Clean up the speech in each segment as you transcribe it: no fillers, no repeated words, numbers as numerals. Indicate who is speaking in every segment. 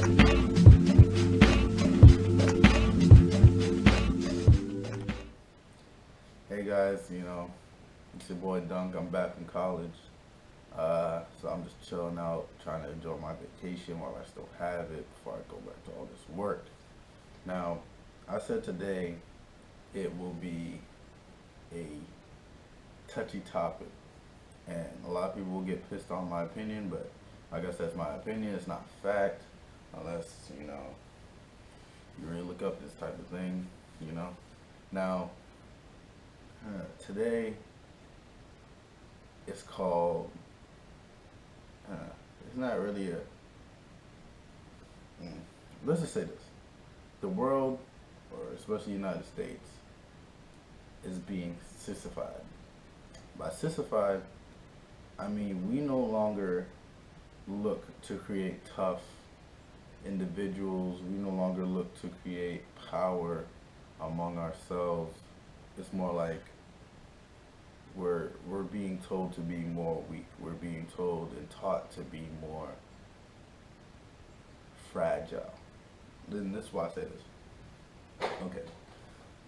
Speaker 1: Hey guys, it's your boy Dunk. I'm back from college. So I'm just chilling out, trying to enjoy my vacation while I still have it before I go back to all this work. Now, I said today it will be a touchy topic, and a lot of people will get pissed on my opinion, but I guess that's my opinion. It's not fact, unless, you really look up this type of thing, you know. Now, today it's called, uh, it's not really a, mm, let's just say this. The world, or especially the United States, is being sissified. By sissified, I mean we no longer look to create tough individuals. We no longer look to create power among ourselves. It's more like we're being told to be more weak. We're being told and taught to be more fragile. Then this is why I say this. Okay.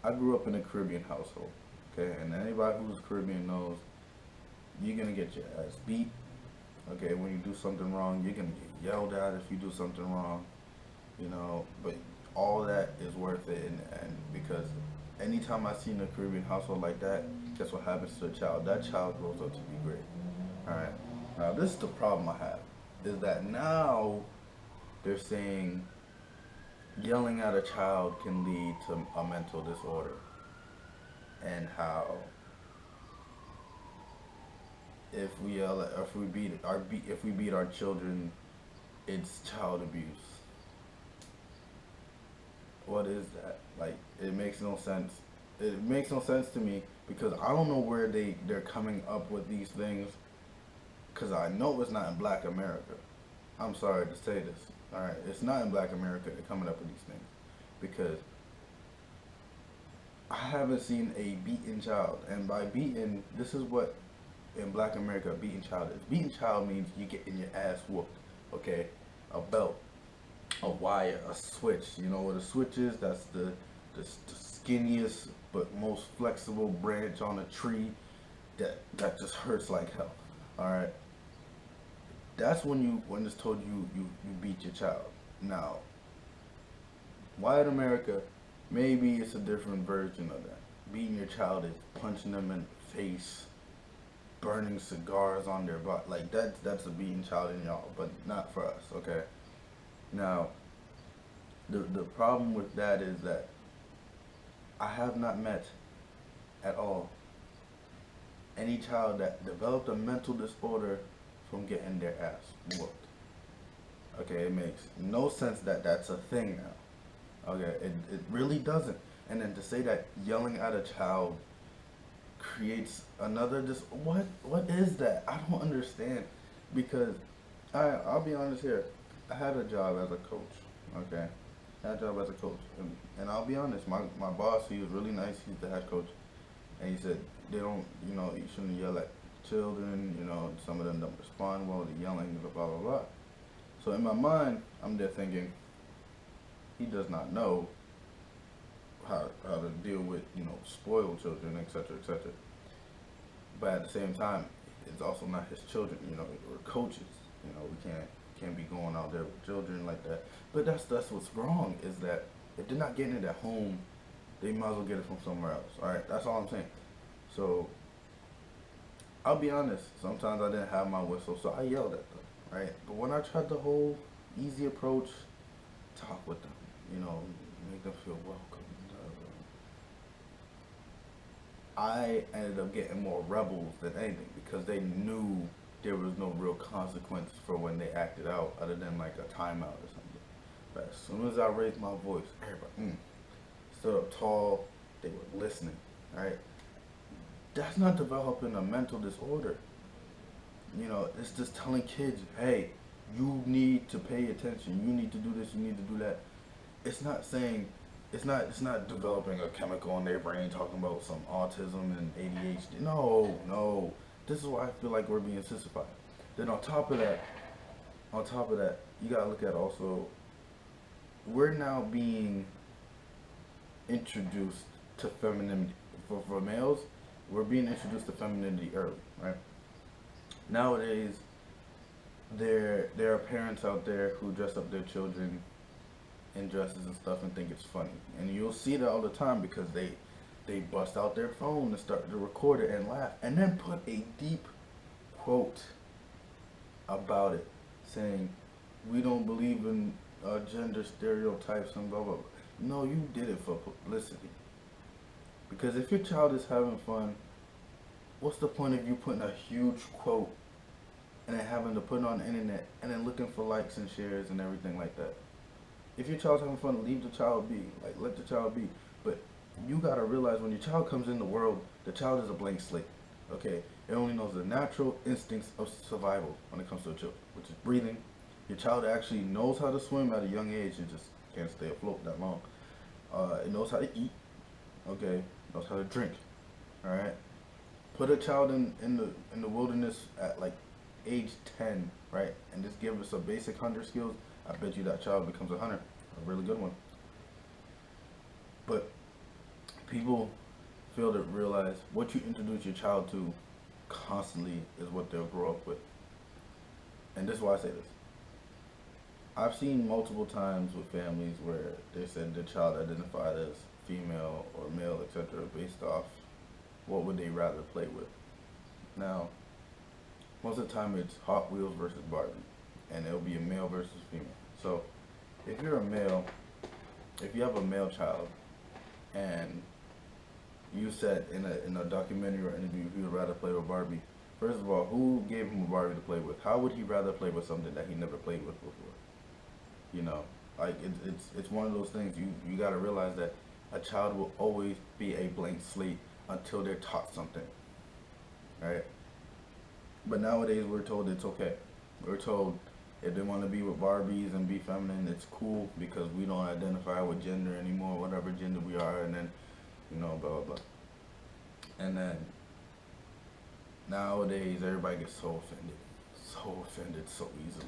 Speaker 1: I grew up in a Caribbean household. Okay, and anybody who's Caribbean knows you're gonna get your ass beat. Okay, when you do something wrong, you're gonna get yelled at if you do something wrong. But all that is worth it, and because anytime I see in a Caribbean household like that, guess what happens to a child? That child grows up to be great. Alright. Now this is the problem I have, is that now they're saying yelling at a child can lead to a mental disorder, and how if we yell at, if we beat our children, it's child abuse. What is that? Like, it makes no sense. It makes no sense to me, because I don't know where they're coming up with these things, because I know it's not in Black America. I'm sorry to say this. Alright, it's not in Black America they're coming up with these things, because I haven't seen a beaten child. And by beaten, this is what in Black America a beaten child is. Beaten child means you getting your ass whooped. Okay? A belt, a wire, a switch. You know what a switch is? That's the skinniest but most flexible branch on a tree that just hurts like hell. Alright? That's when it's told you beat your child. Now, white America, maybe it's a different version of that. Beating your child is punching them in the face, burning cigars on their butt. Like, that's a beating child in y'all, but not for us, okay? Now, the problem with that is that I have not met at all any child that developed a mental disorder from getting their ass whooped. Okay, it makes no sense that that's a thing now. Okay, it really doesn't. And then to say that yelling at a child creates another what is that? I don't understand, because I'll be honest here. I had a job as a coach. Okay, I had a job as a coach, and I'll be honest. My boss, he was really nice. He's the head coach, and he said they don't, you shouldn't yell at children. Some of them don't respond well to yelling, blah blah blah. So in my mind, I'm there thinking, he does not know how to deal with spoiled children, etc., etc. But at the same time, it's also not his children. We're coaches. We can't be going out there with children like that. But that's what's wrong, is that if they're not getting it at home, they might as well get it from somewhere else. All right, that's all I'm saying. So I'll be honest. Sometimes I didn't have my whistle, so I yelled at them. Right, but when I tried the whole easy approach, talk with them, make them feel welcome. I ended up getting more rebels than anything, because they knew there was no real consequence for when they acted out, other than like a timeout or something. But as soon as I raised my voice, everybody stood up tall. They were listening. Right, that's not developing a mental disorder. It's just telling kids, hey, you need to pay attention. You need to do this. You need to do that. It's not saying, it's not developing a chemical in their brain talking about some autism and ADHD. No. This is why I feel like we're being sissified. Then on top of that, you gotta look at also we're now being introduced to femininity. For males, we're being introduced to femininity early, right? Nowadays, there are parents out there who dress up their children in dresses and stuff and think it's funny, and you'll see that all the time because they bust out their phone and start to record it and laugh, and then put a deep quote about it, saying, "We don't believe in gender stereotypes and blah blah blah." No, you did it for publicity. Because if your child is having fun, what's the point of you putting a huge quote and then having to put it on the internet and then looking for likes and shares and everything like that? If your child's having fun, leave the child be. Like, let the child be. But you gotta realize when your child comes in the world, the child is a blank slate. Okay? It only knows the natural instincts of survival when it comes to a child, which is breathing. Your child actually knows how to swim at a young age. It just can't stay afloat that long. It knows how to eat. Okay? Knows how to drink. All right? Put a child in the wilderness at like age 10, right? And just give us a basic hunter skills. I bet you that child becomes a hunter, a really good one. But people fail to realize what you introduce your child to constantly is what they'll grow up with. And this is why I say this. I've seen multiple times with families where they said the child identified as female or male, etc., based off what would they rather play with. Now, most of the time it's Hot Wheels versus Barbie, and it'll be a male versus female. So, if you're a male, if you have a male child, and you said in a documentary or interview he would rather play with Barbie, first of all, who gave him a Barbie to play with? How would he rather play with something that he never played with before? You know, like it's one of those things you got to realize that a child will always be a blank slate until they're taught something, right? But nowadays we're told it's okay. We're told if they want to be with Barbies and be feminine, it's cool because we don't identify with gender anymore, whatever gender we are, and then, blah, blah, blah. And then nowadays everybody gets so offended so easily.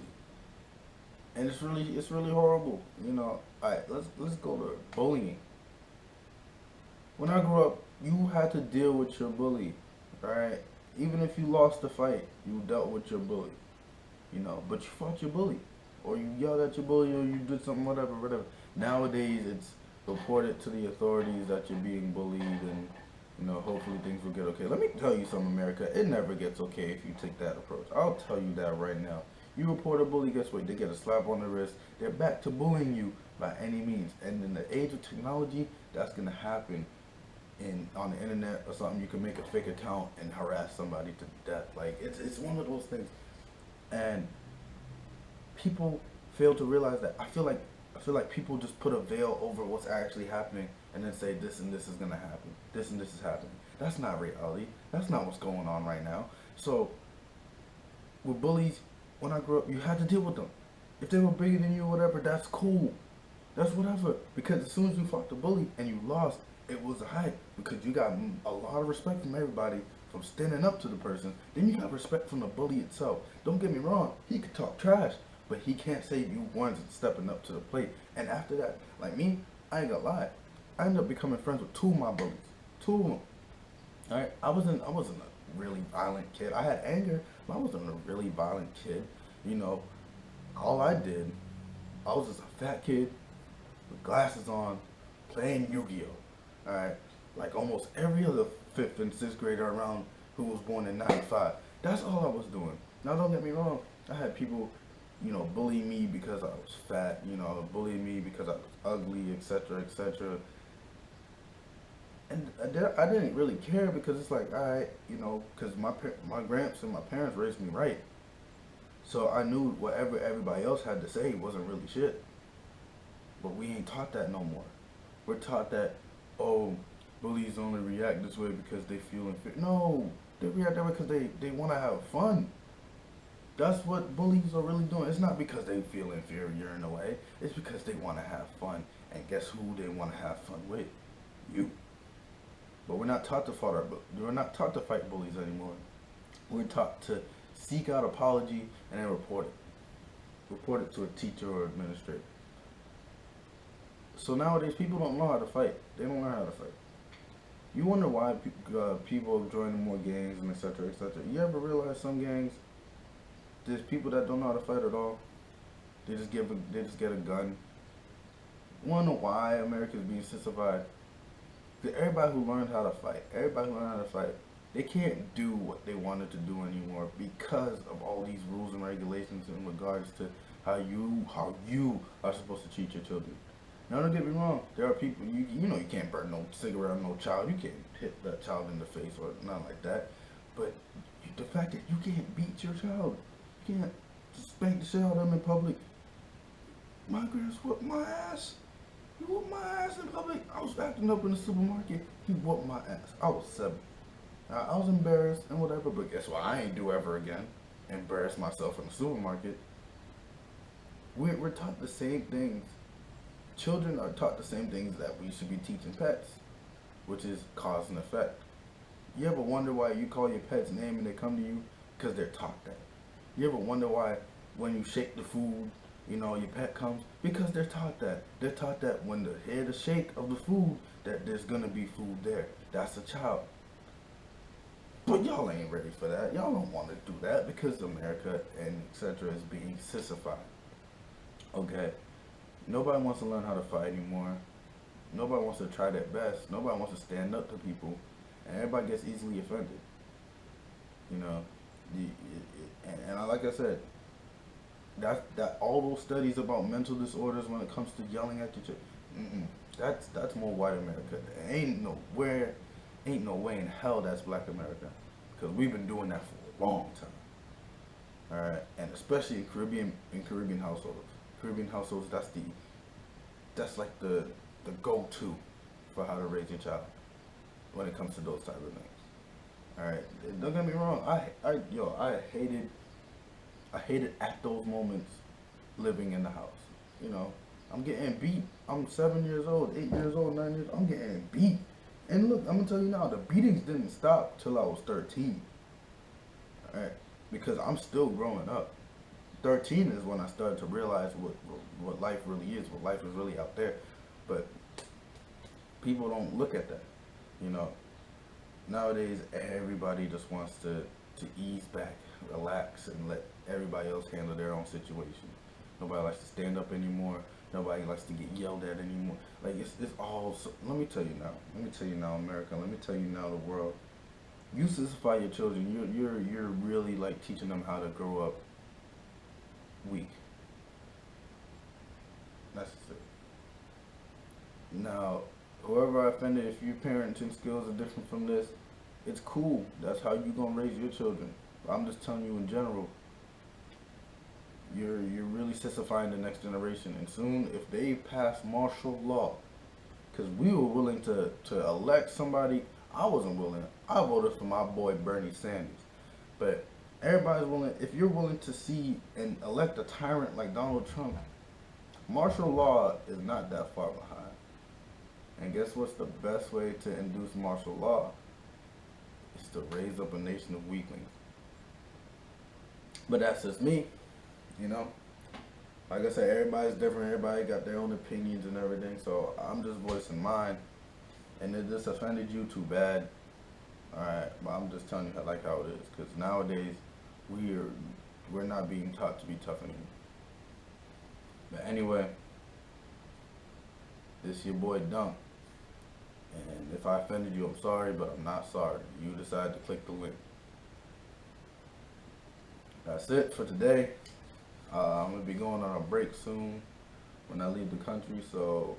Speaker 1: And it's really horrible. Alright, let's go to bullying. When I grew up, you had to deal with your bully, right? Even if you lost the fight, you dealt with your bully, but you fought your bully, or you yelled at your bully, or you did something, whatever. Nowadays, it's reported to the authorities that you're being bullied, and, hopefully things will get okay. Let me tell you something, America, it never gets okay if you take that approach. I'll tell you that right now. You report a bully, guess what? They get a slap on the wrist. They're back to bullying you by any means. And in the age of technology, that's going to happen. On the internet or something, you can make a fake account and harass somebody to death. Like, it's one of those things, and people fail to realize that. I feel like people just put a veil over what's actually happening and then say this and this is gonna happen, this and this is happening. That's not reality. That's not what's going on right now. So with bullies, when I grew up, you had to deal with them. If they were bigger than you or whatever, that's cool. That's whatever. Because as soon as you fought the bully and you lost, it was a hype because you got a lot of respect from everybody from standing up to the person. Then you got respect from the bully itself. Don't get me wrong, he could talk trash, but he can't say you weren't stepping up to the plate. And after that, like me, I ain't gonna lie, I ended up becoming friends with two of my bullies. Two of them. Alright, I wasn't a really violent kid. I had anger, but I wasn't a really violent kid. All I did, I was just a fat kid with glasses on, playing Yu-Gi-Oh! Alright, like almost every other 5th and 6th grader around who was born in 95. That's all I was doing. Now don't get me wrong, I had people, bully me because I was fat, bully me because I was ugly, etc., etc. And I didn't really care because it's like, alright, because my gramps and my parents raised me right. So I knew whatever everybody else had to say wasn't really shit. But we ain't taught that no more. We're taught that, oh, bullies only react this way because they feel inferior. No, they react that way because they want to have fun. That's what bullies are really doing. It's not because they feel inferior in a way. It's because they want to have fun. And guess who they want to have fun with? You. But we're not taught to fight bullies anymore. We're taught to seek out apology and then report it. Report it to a teacher or administrator. So nowadays, people don't know how to fight. They don't learn how to fight. You wonder why people join more gangs and etc. etc. You ever realize some gangs, there's people that don't know how to fight at all. They just get a gun. Wonder why America is being sissified? Because everybody who learned how to fight, they can't do what they wanted to do anymore because of all these rules and regulations in regards to how you are supposed to treat your children. Now don't get me wrong, there are people you can't burn no cigarette on no child, you can't hit that child in the face or nothing like that. But the fact that you can't beat your child, you can't spank the shit out of them in public. My girls whooped my ass. He whooped my ass in public. I was acting up in the supermarket. He whooped my ass. I was 7. I was embarrassed and whatever, but guess what? I ain't do ever again. Embarrass myself in the supermarket. We're taught the same things. Children are taught the same things that we should be teaching pets, which is cause and effect. You ever wonder why you call your pet's name and they come to you? Because they're taught that. You ever wonder why when you shake the food, your pet comes? Because they're taught that. They're taught that when they hear the shake of the food, that there's going to be food there. That's a child. But y'all ain't ready for that. Y'all don't want to do that because America and etc. is being sissified. Okay? Nobody wants to learn how to fight anymore. Nobody wants to try their best. Nobody wants to stand up to people. And everybody gets easily offended. Like I said, that all those studies about mental disorders when it comes to yelling at your children, that's more white America. Ain't no way in hell that's black America, because we've been doing that for a long time. All right, and especially in Caribbean households. Caribbean households, that's like the go-to for how to raise your child when it comes to those type of things. All right, don't get me wrong. I hated at those moments living in the house. I'm getting beat. I'm 7 years old, 8 years old, 9 years old. I'm getting beat. And look, I'm gonna tell you now, the beatings didn't stop till I was 13. All right, because I'm still growing up. 13 is when I started to realize what life really is, what life is really out there. But people don't look at that. Nowadays everybody just wants to ease back, relax, and let everybody else handle their own situation. Nobody likes to stand up anymore. Nobody likes to get yelled at anymore. Like it's all. Let me tell you now, America. Let me tell you now, the world. You sissify your children. You're really like teaching them how to grow up weak. That's it. Now, whoever I offended, if your parenting skills are different from this, it's cool. That's how you gonna raise your children. I'm just telling you in general. You're really sissifying the next generation, and soon if they pass martial law, because we were willing to elect somebody. I wasn't willing. I voted for my boy Bernie Sanders, but everybody's willing. If you're willing to see and elect a tyrant like Donald Trump, martial law is not that far behind. And guess what's the best way to induce martial law? Is to raise up a nation of weaklings. But that's just me. Like I said, everybody's different. Everybody got their own opinions and everything. So I'm just voicing mine. And if this offended you, too bad. Alright, but I'm just telling you how it is. Because nowadays, we're not being taught to be tough anymore. But anyway, this is your boy Dunk. And if I offended you, I'm sorry, but I'm not sorry. You decided to click the link. That's it for today. I'm going to be going on a break soon when I leave the country, so,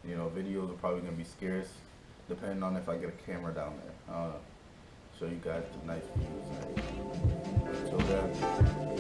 Speaker 1: videos are probably going to be scarce, depending on if I get a camera down there. Show you guys the nice views and everything. Until then.